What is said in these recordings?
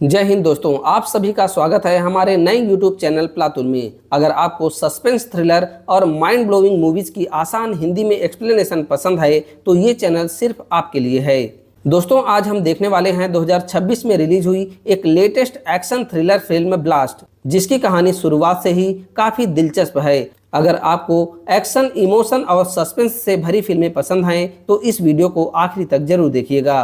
जय हिंद दोस्तों, आप सभी का स्वागत है हमारे नए YouTube चैनल प्लातून में। अगर आपको सस्पेंस थ्रिलर और माइंड ब्लोइंग मूवीज की आसान हिंदी में एक्सप्लेनेशन पसंद है तो ये चैनल सिर्फ आपके लिए है। दोस्तों, आज हम देखने वाले हैं 2026 में रिलीज हुई एक latest action thriller film blast, जिसकी कहानी शुरुआत से ही काफी दिलचस्प है। अगर आपको एक्शन, इमोशन और सस्पेंस से भरी फिल्में पसंद हैं तो इस वीडियो को आखिरी तक जरूर देखिएगा।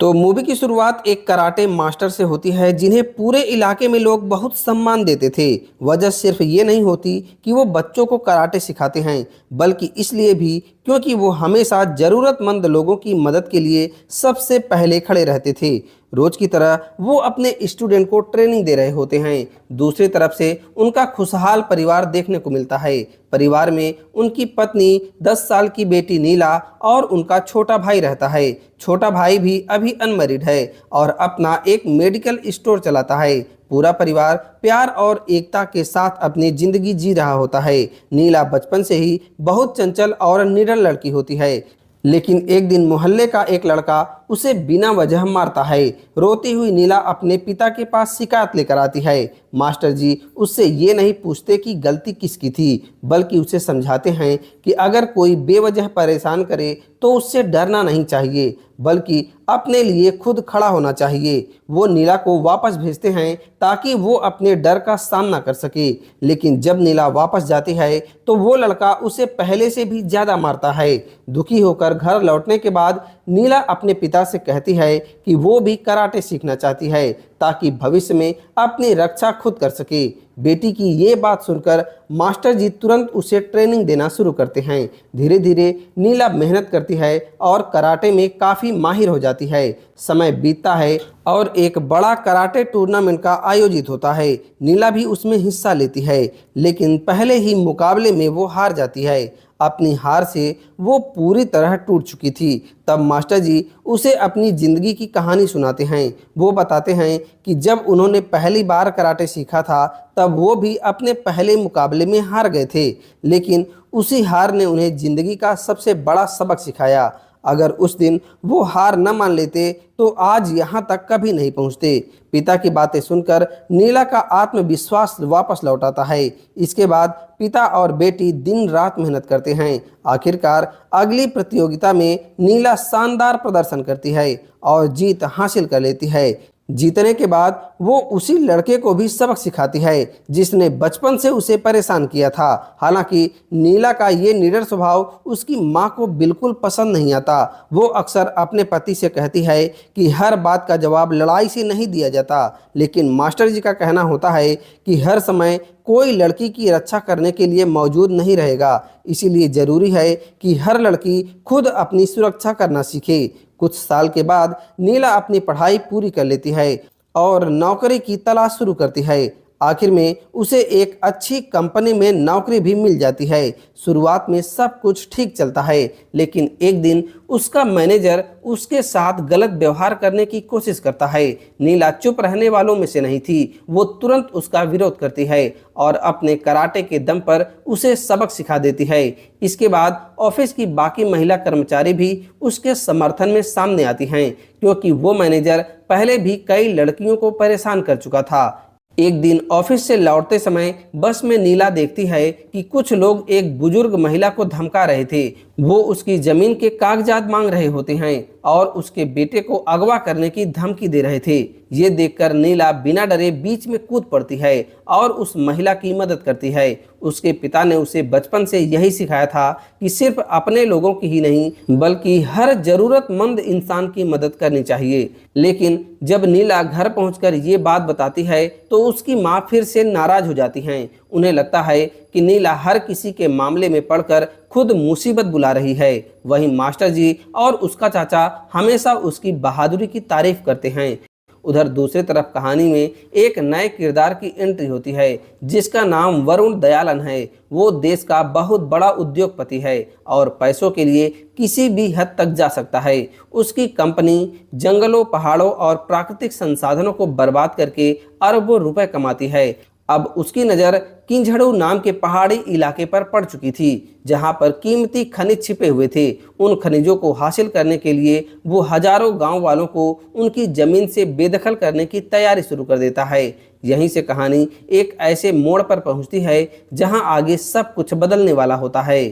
तो मूवी की शुरुआत एक कराटे मास्टर से होती है, जिन्हें पूरे इलाके में लोग बहुत सम्मान देते थे। वजह सिर्फ ये नहीं होती कि वो बच्चों को कराटे सिखाते हैं, बल्कि इसलिए भी क्योंकि वो हमेशा ज़रूरतमंद लोगों की मदद के लिए सबसे पहले खड़े रहते थे। रोज की तरह वो अपने स्टूडेंट को ट्रेनिंग दे रहे होते हैं। दूसरी तरफ से उनका खुशहाल परिवार देखने को मिलता है। परिवार में उनकी पत्नी, 10 साल की बेटी नीला और उनका छोटा भाई रहता है। छोटा भाई भी अभी अनमैरिड है और अपना एक मेडिकल स्टोर चलाता है। पूरा परिवार प्यार और एकता के साथ अपनी जिंदगी जी रहा होता है। नीला बचपन से ही बहुत चंचल और निडर लड़की होती है, लेकिन एक दिन मोहल्ले का एक लड़का उसे बिना वजह मारता है। रोती हुई नीला अपने पिता के पास शिकायत लेकर आती है। मास्टर जी उससे ये नहीं पूछते कि गलती किसकी थी, बल्कि उसे समझाते हैं कि अगर कोई बेवजह परेशान करे तो उससे डरना नहीं चाहिए, बल्कि अपने लिए खुद खड़ा होना चाहिए। वो नीला को वापस भेजते हैं ताकि वो अपने डर का सामना कर सके, लेकिन जब नीला वापस जाती है तो वो लड़का उसे पहले से भी ज़्यादा मारता है। दुखी होकर घर लौटने के बाद नीला अपने पिता से कहती है कि वो भी कराटे सीखना चाहती है ताकि भविष्य में अपनी रक्षा खुद कर सके। बेटी की ये बात सुनकर मास्टर जी तुरंत उसे ट्रेनिंग देना शुरू करते हैं। धीरे धीरे नीला मेहनत करती है और कराटे में काफ़ी माहिर हो जाती है। समय बीतता है और एक बड़ा कराटे टूर्नामेंट का आयोजित होता है। नीला भी उसमें हिस्सा लेती है, लेकिन पहले ही मुकाबले में वो हार जाती है। अपनी हार से वो पूरी तरह टूट चुकी थी। तब मास्टर जी उसे अपनी ज़िंदगी की कहानी सुनाते हैं। वो बताते हैं कि जब उन्होंने पहली बार कराटे सीखा था तब वो भी अपने पहले मुकाबले में हार गए थे, लेकिन उसी हार ने उन्हें ज़िंदगी का सबसे बड़ा सबक सिखाया। अगर उस दिन वो हार न मान लेते तो आज यहाँ तक कभी नहीं पहुँचते। पिता की बातें सुनकर नीला का आत्मविश्वास वापस लौट आता है। इसके बाद पिता और बेटी दिन रात मेहनत करते हैं। आखिरकार अगली प्रतियोगिता में नीला शानदार प्रदर्शन करती है और जीत हासिल कर लेती है। जीतने के बाद वो उसी लड़के को भी सबक सिखाती है जिसने बचपन से उसे परेशान किया था। हालांकि नीला का ये निडर स्वभाव उसकी माँ को बिल्कुल पसंद नहीं आता। वो अक्सर अपने पति से कहती है कि हर बात का जवाब लड़ाई से नहीं दिया जाता, लेकिन मास्टर जी का कहना होता है कि हर समय कोई लड़की की रक्षा करने के लिए मौजूद नहीं रहेगा। इसीलिए ज़रूरी है कि हर लड़की खुद अपनी सुरक्षा करना सीखे। कुछ साल के बाद नीला अपनी पढ़ाई पूरी कर लेती है और नौकरी की तलाश शुरू करती है। आखिर में उसे एक अच्छी कंपनी में नौकरी भी मिल जाती है। शुरुआत में सब कुछ ठीक चलता है, लेकिन एक दिन उसका मैनेजर उसके साथ गलत व्यवहार करने की कोशिश करता है। नीला चुप रहने वालों में से नहीं थी। वो तुरंत उसका विरोध करती है और अपने कराटे के दम पर उसे सबक सिखा देती है। इसके बाद ऑफिस की बाकी महिला कर्मचारी भी उसके समर्थन में सामने आती हैं, क्योंकि वो मैनेजर पहले भी कई लड़कियों को परेशान कर चुका था। एक दिन ऑफिस से लौटते समय बस में नीला देखती है कि कुछ लोग एक बुजुर्ग महिला को धमका रहे थे। वो उसकी जमीन के कागजात मांग रहे होते हैं और उसके बेटे को अगवा करने की धमकी दे रहे थे। ये देखकर नीला बिना डरे बीच में कूद पड़ती है और उस महिला की मदद करती है। उसके पिता ने उसे बचपन से यही सिखाया था कि सिर्फ अपने लोगों की ही नहीं बल्कि हर जरूरतमंद इंसान की मदद करनी चाहिए। लेकिन जब नीला घर पहुंचकर ये बात बताती है तो उसकी माँ फिर से नाराज हो जाती हैं। उन्हें लगता है कि नीला हर किसी के मामले में पड़कर खुद मुसीबत बुला रही है। वहीं मास्टर जी और उसका चाचा हमेशा उसकी बहादुरी की तारीफ करते हैं। उधर दूसरी तरफ कहानी में एक नए किरदार की एंट्री होती है जिसका नाम वरुण दयालन है। वो देश का बहुत बड़ा उद्योगपति है और पैसों के लिए किसी भी हद तक जा सकता है। उसकी कंपनी जंगलों, पहाड़ों और प्राकृतिक संसाधनों को बर्बाद करके अरबों रुपए कमाती है अब उसकी नज़र किंझड़ू नाम के पहाड़ी इलाके पर पड़ चुकी थी, जहां पर कीमती खनिज छिपे हुए थे। उन खनिजों को हासिल करने के लिए वो हजारों गांव वालों को उनकी जमीन से बेदखल करने की तैयारी शुरू कर देता है। यहीं से कहानी एक ऐसे मोड़ पर पहुंचती है जहां आगे सब कुछ बदलने वाला होता है।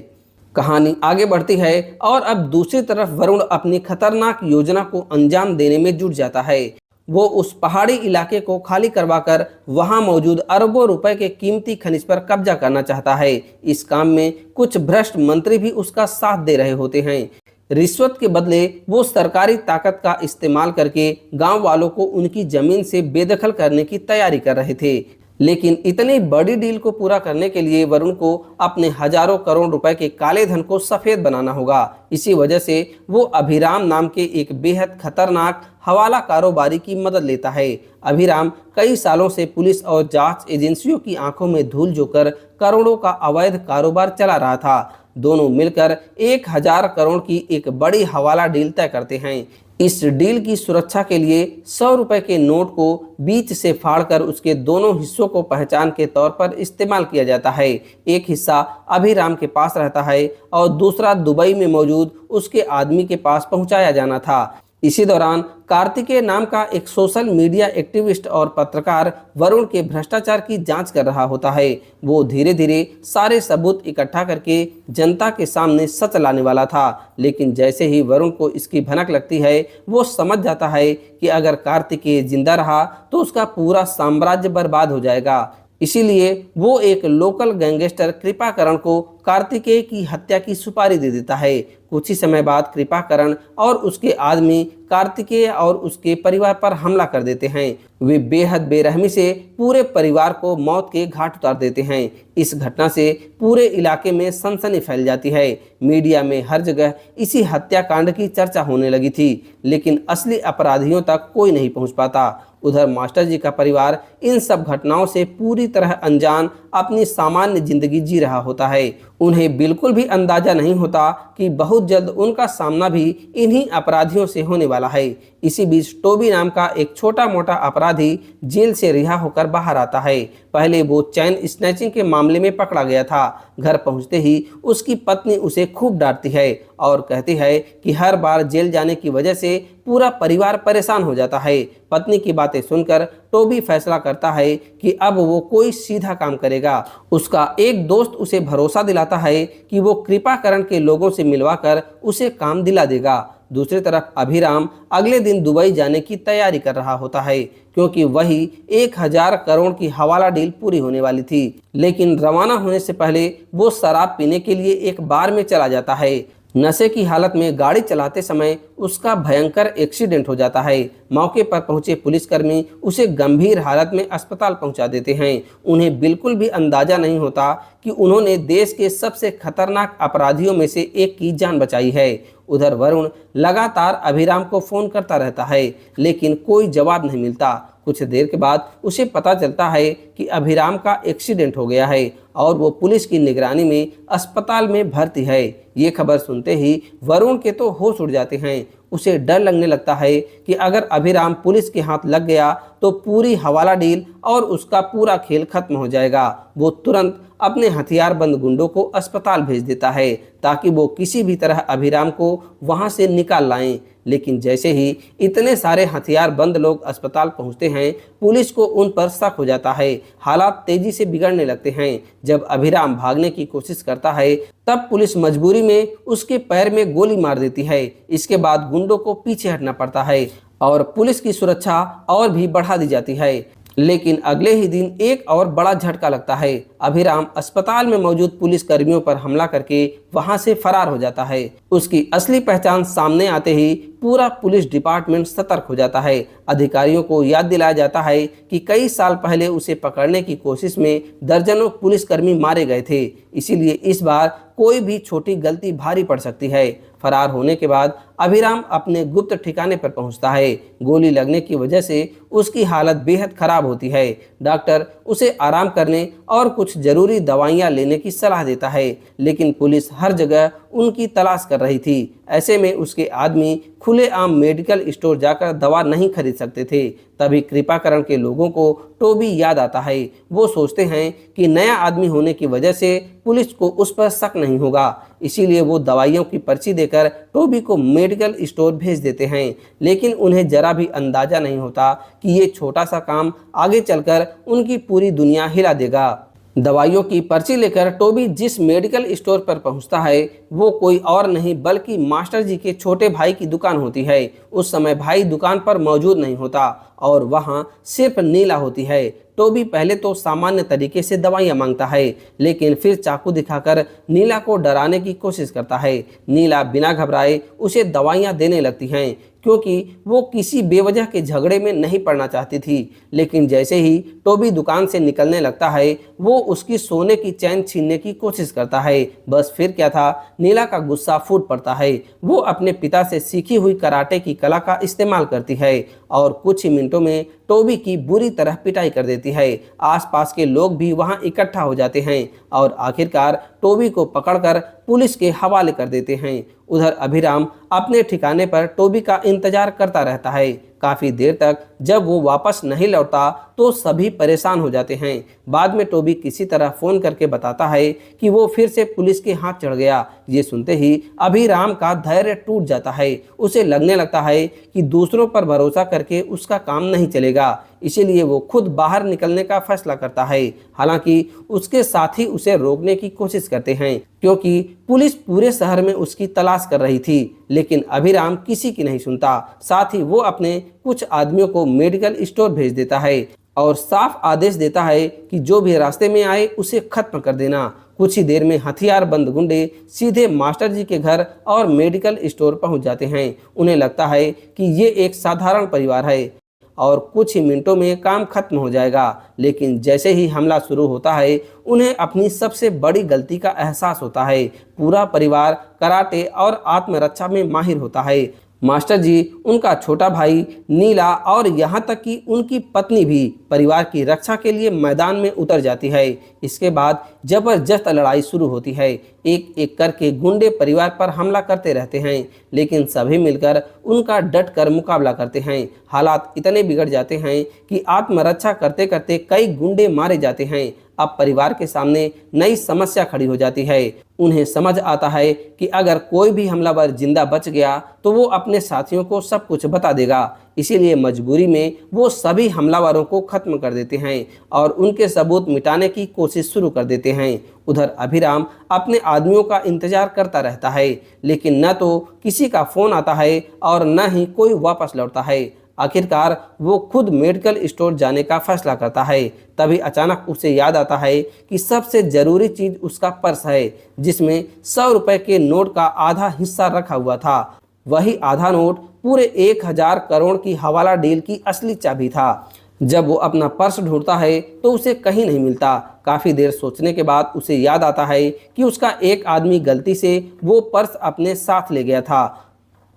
कहानी आगे बढ़ती है और अब दूसरी तरफ वरुण अपनी खतरनाक योजना को अंजाम देने में जुट जाता है। वो उस पहाड़ी इलाके को खाली करवाकर वहां मौजूद अरबों रुपए के कीमती खनिज पर कब्जा करना चाहता है। इस काम में कुछ भ्रष्ट मंत्री भी उसका साथ दे रहे होते हैं। रिश्वत के बदले वो सरकारी ताकत का इस्तेमाल करके गांव वालों को उनकी जमीन से बेदखल करने की तैयारी कर रहे थे। लेकिन इतनी बड़ी डील को पूरा करने के लिए वरुण को अपने हजारों करोड़ रुपए के काले धन को सफेद बनाना होगा। इसी वजह से वो अभिराम नाम के एक बेहद खतरनाक हवाला कारोबारी की मदद लेता है। अभिराम कई सालों से पुलिस और जांच एजेंसियों की आंखों में धूल झोंकर करोड़ों का अवैध कारोबार चला रहा था। दोनों मिलकर 1000 करोड़ की एक बड़ी हवाला डील तय करते हैं। इस डील की सुरक्षा के लिए 100 रुपए के नोट को बीच से फाड़कर उसके दोनों हिस्सों को पहचान के तौर पर इस्तेमाल किया जाता है। एक हिस्सा अभिराम के पास रहता है और दूसरा दुबई में मौजूद उसके आदमी के पास पहुंचाया जाना था। इसी दौरान कार्तिकेय नाम का एक सोशल मीडिया एक्टिविस्ट और पत्रकार वरुण के भ्रष्टाचार की जांच कर रहा होता है। वो धीरे धीरे सारे सबूत इकट्ठा करके जनता के सामने सच लाने वाला था, लेकिन जैसे ही वरुण को इसकी भनक लगती है वो समझ जाता है कि अगर कार्तिकेय जिंदा रहा तो उसका पूरा साम्राज्य बर्बाद हो जाएगा। इसीलिए वो एक लोकल गैंगस्टर कृपाकरण को कार्तिकेय की हत्या की सुपारी दे देता है। कुछ ही समय बाद कृपाकरण और उसके आदमी कार्तिकेय और उसके परिवार पर हमला कर देते हैं। वे बेहद बेरहमी से पूरे परिवार को मौत के घाट उतार देते हैं। इस घटना से पूरे इलाके में सनसनी फैल जाती है। मीडिया में हर जगह इसी हत्याकांड की चर्चा होने लगी थी, लेकिन असली अपराधियों तक कोई नहीं पहुंच पाता। उधर मास्टर जी का परिवार इन सब घटनाओं से पूरी तरह अनजान अपनी सामान्य जिंदगी जी रहा होता है। उन्हें बिल्कुल भी अंदाजा नहीं होता कि बहुत जल्द उनका सामना भी इन्हीं अपराधियों से होने वाला है। इसी बीच टोबी नाम का एक छोटा मोटा अपराधी जेल से रिहा होकर बाहर आता है। पहले वो चैन स्नैचिंग के मामले में पकड़ा गया था। घर पहुंचते ही उसकी पत्नी उसे खूब डांटती है और कहती है कि हर बार जेल जाने की वजह से पूरा परिवार परेशान हो जाता है। पत्नी की बातें सुनकर टोबी फैसला करता है कि अब वो कोई सीधा काम करेगा। उसका एक दोस्त उसे भरोसा दिलाता है कि वो कृपाकरण के लोगों से मिलवाकर उसे काम दिला देगा। दूसरी तरफ अभिराम अगले दिन दुबई जाने की तैयारी कर रहा होता है, क्योंकि वही 1000 करोड़ की हवाला डील पूरी होने वाली थी। लेकिन रवाना होने से पहले वो शराब पीने के लिए एक बार में चला जाता है। नशे की हालत में गाड़ी चलाते समय उसका भयंकर एक्सीडेंट हो जाता है। मौके पर पहुंचे पुलिसकर्मी उसे गंभीर हालत में अस्पताल पहुंचा देते हैं। उन्हें बिल्कुल भी अंदाजा नहीं होता कि उन्होंने देश के सबसे खतरनाक अपराधियों में से एक की जान बचाई है। उधर वरुण लगातार अभिराम को फोन करता रहता है, लेकिन कोई जवाब नहीं मिलता। कुछ देर के बाद उसे पता चलता है कि अभिराम का एक्सीडेंट हो गया है और वो पुलिस की निगरानी में अस्पताल में भर्ती है। ये खबर सुनते ही वरुण के तो होश उड़ जाते हैं। उसे डर लगने लगता है कि अगर अभिराम पुलिस के हाथ लग गया तो पूरी हवाला डील और उसका पूरा खेल खत्म हो जाएगा। वो तुरंत अपने हथियारबंद गुंडों को अस्पताल भेज देता है ताकि वो किसी भी तरह अभिराम को वहां से निकाल लाएं। लेकिन जैसे ही इतने सारे हथियारबंद लोग अस्पताल पहुंचते हैं, पुलिस को उन पर शक हो जाता है। हालात तेजी से बिगड़ने लगते हैं। जब अभिराम भागने की कोशिश करता है तब पुलिस मजबूरी में उसके पैर में गोली मार देती है। इसके बाद गुंडों को पीछे हटना पड़ता है और पुलिस की सुरक्षा और भी बढ़ा दी जाती है। लेकिन अगले ही दिन एक और बड़ा झटका लगता है। अभिराम अस्पताल में मौजूद पुलिस कर्मियों पर हमला करके वहां से फरार हो जाता है। उसकी असली पहचान सामने आते ही पूरा पुलिस डिपार्टमेंट सतर्क हो जाता है। अधिकारियों को याद दिलाया जाता है कि कई साल पहले उसे पकड़ने की कोशिश में दर्जनों पुलिसकर्मी मारे गए थे, इसीलिए इस बार कोई भी छोटी गलती भारी पड़ सकती है। फरार होने के बाद अभिराम अपने गुप्त ठिकाने पर पहुंचता है। गोली लगने की वजह से उसकी हालत बेहद खराब होती है। डॉक्टर उसे आराम करने और कुछ जरूरी दवाइयां लेने की सलाह देता है, लेकिन पुलिस हर जगह उनकी तलाश कर रही थी। ऐसे में उसके आदमी खुलेआम मेडिकल स्टोर जाकर दवा नहीं खरीद सकते थे। तभी कृपाकरण के लोगों को टोबी याद आता है। वो सोचते हैं कि नया आदमी होने की वजह से पुलिस को उस पर शक नहीं होगा, इसीलिए वो दवाइयों की पर्ची देकर टोबी को मेडिकल स्टोर भेज देते हैं। लेकिन उन्हें जरा भी अंदाजा नहीं होता कि ये छोटा सा काम आगे चलकर उनकी पूरी दुनिया हिला देगा। दवाइयों की पर्ची लेकर टोबी जिस मेडिकल स्टोर पर पहुंचता है वो कोई और नहीं बल्कि मास्टर जी के छोटे भाई की दुकान होती है। उस समय भाई दुकान पर मौजूद नहीं होता और वहां सिर्फ नीला होती है। टोबी पहले तो सामान्य तरीके से दवाइयां मांगता है, लेकिन फिर चाकू दिखाकर नीला को डराने की कोशिश करता है। नीला बिना घबराए उसे दवाइयां देने लगती हैं, क्योंकि वो किसी बेवजह के झगड़े में नहीं पड़ना चाहती थी। लेकिन जैसे ही टोबी दुकान से निकलने लगता है वो उसकी सोने की चैन छीनने की कोशिश करता है। बस फिर क्या था, नीला का गुस्सा फूट पड़ता है। वो अपने पिता से सीखी हुई कराटे की कला का इस्तेमाल करती है और कुछ ही मिनटों में टोबी की बुरी तरह पिटाई कर देती है। आसपास के लोग भी वहां इकट्ठा हो जाते हैं और आखिरकार टोबी को पकड़कर पुलिस के हवाले कर देते हैं। उधर अभिराम अपने ठिकाने पर टोबी का इंतजार करता रहता है। काफी देर तक जब वो वापस नहीं लौटा तो सभी परेशान हो जाते हैं। बाद में टोबी किसी तरह फोन करके बताता है कि वो फिर से पुलिस के हाथ चढ़ गया। ये सुनते ही अभिराम का धैर्य टूट जाता है। उसे लगने लगता है कि दूसरों पर भरोसा करके उसका काम नहीं चलेगा, इसीलिए वो खुद बाहर निकलने का फैसला करता है। हालांकि उसके साथी उसे रोकने की कोशिश करते हैं, क्योंकि पुलिस पूरे शहर में उसकी तलाश कर रही थी। लेकिन अभिराम किसी की नहीं सुनता। साथ ही वो अपने कुछ आदमियों को मेडिकल स्टोर भेज देता है और साफ आदेश देता है कि जो भी रास्ते में आए उसे खत्म कर देना। कुछ ही देर में हथियार बंद गुंडे सीधे मास्टर जी के घर और मेडिकल स्टोर पहुंच जाते हैं। उन्हें लगता है कि ये एक साधारण परिवार है और कुछ ही मिनटों में काम खत्म हो जाएगा। लेकिन जैसे ही हमला शुरू होता है उन्हें अपनी सबसे बड़ी गलती का एहसास होता है। पूरा परिवार कराटे और आत्मरक्षा में माहिर होता है। मास्टर जी, उनका छोटा भाई नीला और यहाँ तक कि उनकी पत्नी भी परिवार की रक्षा के लिए मैदान में उतर जाती है। इसके बाद जबरदस्त लड़ाई शुरू होती है। एक एक करके गुंडे परिवार पर हमला करते रहते हैं, लेकिन सभी मिलकर उनका डट कर मुकाबला करते हैं। हालात इतने बिगड़ जाते हैं कि आत्मरक्षा करते करते कई गुंडे मारे जाते हैं। अब परिवार के सामने नई समस्या खड़ी हो जाती है। उन्हें समझ आता है कि अगर कोई भी हमलावर जिंदा बच गया तो वो अपने साथियों को सब कुछ बता देगा। इसीलिए मजबूरी में वो सभी हमलावरों को खत्म कर देते हैं और उनके सबूत मिटाने की कोशिश शुरू कर देते हैं। उधर अभिराम अपने आदमियों का इंतजार करता रहता है, लेकिन न तो किसी का फोन आता है और न ही कोई वापस लौटता है। आखिरकार वो खुद मेडिकल स्टोर जाने का फैसला करता है। तभी अचानक उसे याद आता है कि सबसे जरूरी चीज उसका पर्स है, जिसमें 100 रुपए के नोट का आधा हिस्सा रखा हुआ था। वही आधा नोट पूरे 1000 करोड़ की हवाला डील की असली चाबी था। जब वो अपना पर्स ढूंढता है तो उसे कहीं नहीं मिलता। काफी देर सोचने के बाद उसे याद आता है कि उसका एक आदमी गलती से वो पर्स अपने साथ ले गया था,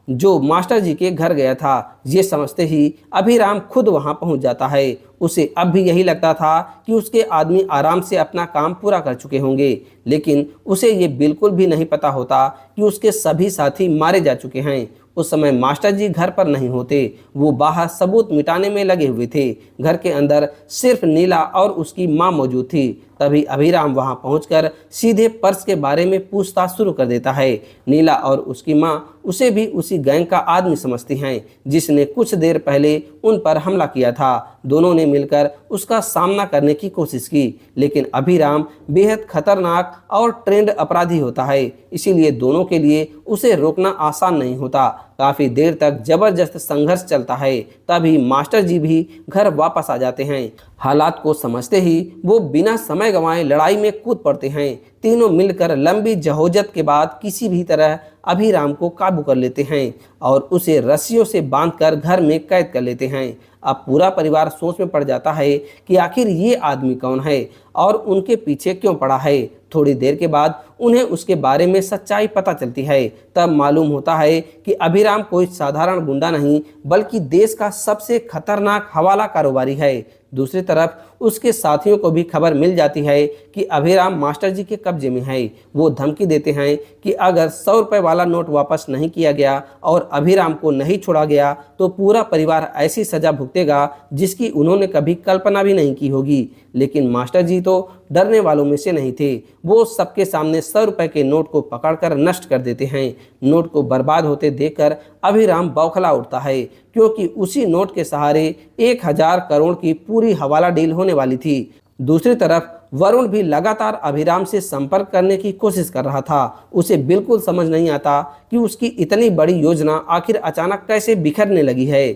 जो मास्टर जी के घर गया था। ये समझते ही अभिराम खुद वहां पहुंच जाता है। उसे अब भी यही लगता था कि उसके आदमी आराम से अपना काम पूरा कर चुके होंगे, लेकिन उसे ये बिल्कुल भी नहीं पता होता कि उसके सभी साथी मारे जा चुके हैं। उस समय मास्टर जी घर पर नहीं होते, वो बाहर सबूत मिटाने में लगे हुए थे। घर के अंदर सिर्फ नीला और उसकी माँ मौजूद थी। तभी अभिराम वहां पहुंचकर सीधे पर्स के बारे में पूछताछ शुरू कर देता है। नीला और उसकी माँ उसे भी उसी गैंग का आदमी समझती हैं, जिसने कुछ देर पहले उन पर हमला किया था। दोनों ने मिलकर उसका सामना करने की कोशिश की, लेकिन अभिराम बेहद खतरनाक और ट्रेंड अपराधी होता है, इसीलिए दोनों के लिए उसे रोकना आसान नहीं होता। काफी देर तक जबरदस्त संघर्ष चलता है। तभी मास्टर जी भी घर वापस आ जाते हैं। हालात को समझते ही वो बिना समय गंवाए लड़ाई में कूद पड़ते हैं। तीनों मिलकर लंबी जहोजत के बाद किसी भी तरह अभिराम को काबू कर लेते हैं और उसे रस्सियों से बांधकर घर में कैद कर लेते हैं। अब पूरा परिवार सोच में पड़ जाता है कि आखिर ये आदमी कौन है और उनके पीछे क्यों पड़ा है। थोड़ी देर के बाद उन्हें उसके बारे में सच्चाई पता चलती है। तब मालूम होता है कि अभिराम कोई साधारण गुंडा नहीं बल्कि देश का सबसे खतरनाक हवाला कारोबारी है। दूसरी तरफ उसके साथियों को भी खबर मिल जाती है कि अभिराम मास्टर जी के कब्जे में है। वो धमकी देते हैं कि अगर 100 रुपए वाला नोट वापस नहीं किया गया और अभिराम को नहीं छोड़ा गया तो पूरा परिवार ऐसी सजा भुगतेगा जिसकी उन्होंने कभी कल्पना भी नहीं की होगी। लेकिन मास्टर जी तो डरने वालों में से नहीं थे। वो सबके सामने 100 रुपए के नोट को पकड़कर नष्ट कर देते हैं। नोट को बर्बाद होते देखकर अभिराम बौखला उठता है, क्योंकि उसी नोट के सहारे 1000 करोड़ की पूरी हवाला डील होने वाली थी। दूसरी तरफ वरुण भी लगातार अभिराम से संपर्क करने की कोशिश कर रहा था। उसे बिल्कुल समझ नहीं आता कि उसकी इतनी बड़ी योजना आखिर अचानक कैसे बिखरने लगी है।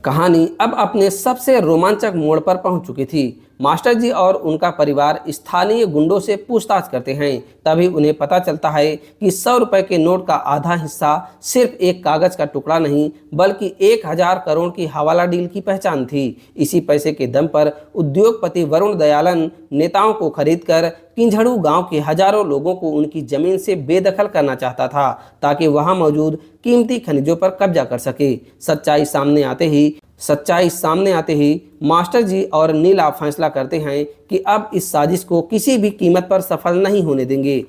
कहानी अब अपने सबसे रोमांचक मोड़ पर पहुंच चुकी थी। मास्टर जी और उनका परिवार स्थानीय गुंडों से पूछताछ करते हैं। तभी उन्हें पता चलता है कि 100 रुपए के नोट का आधा हिस्सा सिर्फ एक कागज का टुकड़ा नहीं बल्कि 1000 करोड़ की हवाला डील की पहचान थी। इसी पैसे के दम पर उद्योगपति वरुण दयालन नेताओं को खरीदकर किंझड़ू गांव के हजारों लोगों को उनकी जमीन से बेदखल करना चाहता था, ताकि वहां मौजूद कीमती खनिजों पर कब्जा कर सके। सच्चाई सामने आते ही मास्टर जी और नीला फैसला करते हैं कि अब इस साजिश को किसी भी कीमत पर सफल नहीं होने देंगे।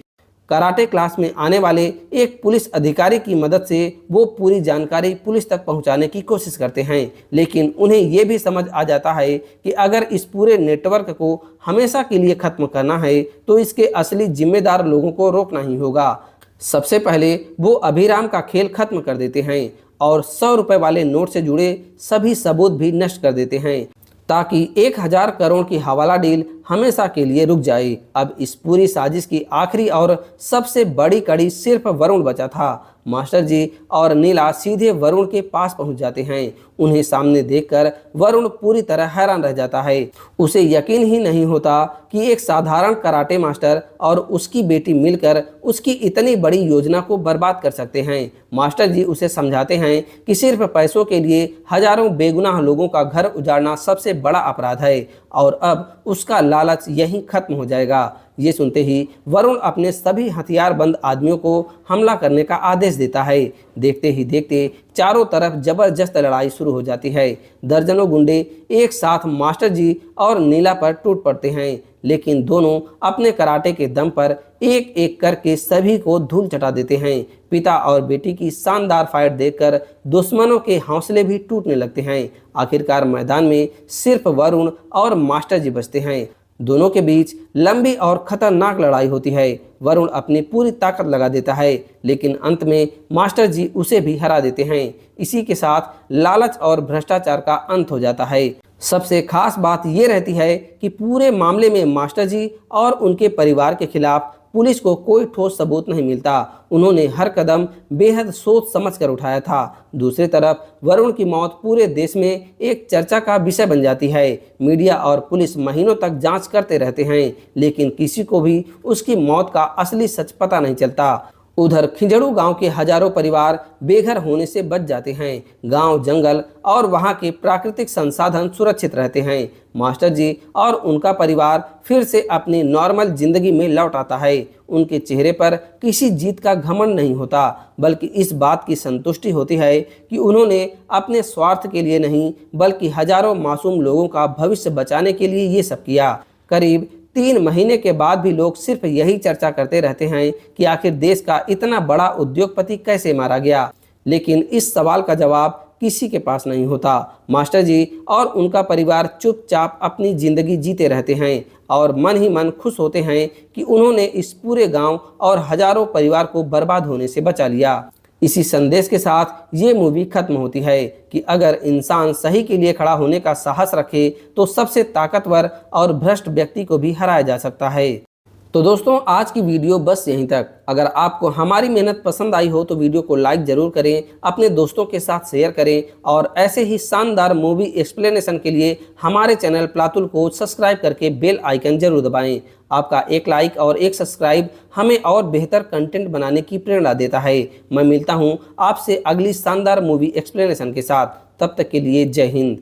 कराटे क्लास में आने वाले एक पुलिस अधिकारी की मदद से वो पूरी जानकारी पुलिस तक पहुंचाने की कोशिश करते हैं, लेकिन उन्हें ये भी समझ आ जाता है कि अगर इस पूरे नेटवर्क को हमेशा के लिए खत्म करना है तो इसके असली जिम्मेदार लोगों को रोकना ही होगा। सबसे पहले वो अभिराम का खेल खत्म कर देते हैं और 100 रुपए वाले नोट से जुड़े सभी सबूत भी नष्ट कर देते हैं, ताकि 1000 करोड़ की हवाला डील हमेशा के लिए रुक जाए। अब इस पूरी साजिश की आखिरी और सबसे बड़ी कड़ी सिर्फ वरुण बचा था। मास्टर जी और नीला सीधे वरुण के पास पहुंच जाते हैं। उन्हें सामने देखकर वरुण पूरी तरह हैरान रह जाता है। उसे यकीन ही नहीं होता कि एक साधारण कराटे मास्टर और उसकी बेटी मिलकर उसकी इतनी बड़ी योजना को बर्बाद कर सकते हैं। मास्टर जी उसे समझाते हैं कि सिर्फ पैसों के लिए हजारों बेगुनाह लोगों का घर उजाड़ना सबसे बड़ा अपराध है और अब उसका लालच यहीं खत्म हो जाएगा। ये सुनते ही वरुण अपने सभी हथियारबंद आदमियों को हमला करने का आदेश देता है। देखते ही देखते चारों तरफ जबरदस्त लड़ाई शुरू हो जाती है। दर्जनों गुंडे एक साथ मास्टर जी और नीला पर टूट पड़ते हैं, लेकिन दोनों अपने कराटे के दम पर एक एक करके सभी को धूल चटा देते हैं। पिता और बेटी की शानदार फाइट देखकर दुश्मनों के हौसले भी टूटने लगते हैं। आखिरकार मैदान में सिर्फ वरुण और मास्टर जी बचते हैं। दोनों के बीच लंबी और खतरनाक लड़ाई होती है। वरुण अपनी पूरी ताकत लगा देता है, लेकिन अंत में मास्टर जी उसे भी हरा देते हैं। इसी के साथ लालच और भ्रष्टाचार का अंत हो जाता है। सबसे खास बात यह रहती है कि पूरे मामले में मास्टर जी और उनके परिवार के खिलाफ पुलिस को कोई ठोस सबूत नहीं मिलता। उन्होंने हर कदम बेहद सोच समझ कर उठाया था। दूसरी तरफ वरुण की मौत पूरे देश में एक चर्चा का विषय बन जाती है। मीडिया और पुलिस महीनों तक जांच करते रहते हैं, लेकिन किसी को भी उसकी मौत का असली सच पता नहीं चलता। उधर खिंजड़ू गांव के हजारों परिवार बेघर होने से बच जाते हैं। गांव, जंगल और वहां के प्राकृतिक संसाधन सुरक्षित रहते हैं। मास्टर जी और उनका परिवार फिर से अपनी नॉर्मल जिंदगी में लौट आता है। उनके चेहरे पर किसी जीत का घमंड नहीं होता, बल्कि इस बात की संतुष्टि होती है कि उन्होंने अपने स्वार्थ के लिए नहीं बल्कि हजारों मासूम लोगों का भविष्य बचाने के लिए ये सब किया। करीब 3 महीने के बाद भी लोग सिर्फ यही चर्चा करते रहते हैं कि आखिर देश का इतना बड़ा उद्योगपति कैसे मारा गया, लेकिन इस सवाल का जवाब किसी के पास नहीं होता। मास्टर जी और उनका परिवार चुपचाप अपनी जिंदगी जीते रहते हैं और मन ही मन खुश होते हैं कि उन्होंने इस पूरे गांव और हजारों परिवार को बर्बाद होने से बचा लिया। इसी संदेश के साथ ये मूवी खत्म होती है कि अगर इंसान सही के लिए खड़ा होने का साहस रखे तो सबसे ताकतवर और भ्रष्ट व्यक्ति को भी हराया जा सकता है। तो दोस्तों, आज की वीडियो बस यहीं तक। अगर आपको हमारी मेहनत पसंद आई हो तो वीडियो को लाइक जरूर करें, अपने दोस्तों के साथ शेयर करें और ऐसे ही शानदार मूवी एक्सप्लेनेशन के लिए हमारे चैनल प्लातुल को सब्सक्राइब करके बेल आइकन जरूर दबाएं। आपका एक लाइक और एक सब्सक्राइब हमें और बेहतर कंटेंट बनाने की प्रेरणा देता है। मैं मिलता हूं आपसे अगली शानदार मूवी एक्सप्लेनेशन के साथ। तब तक के लिए जय हिंद।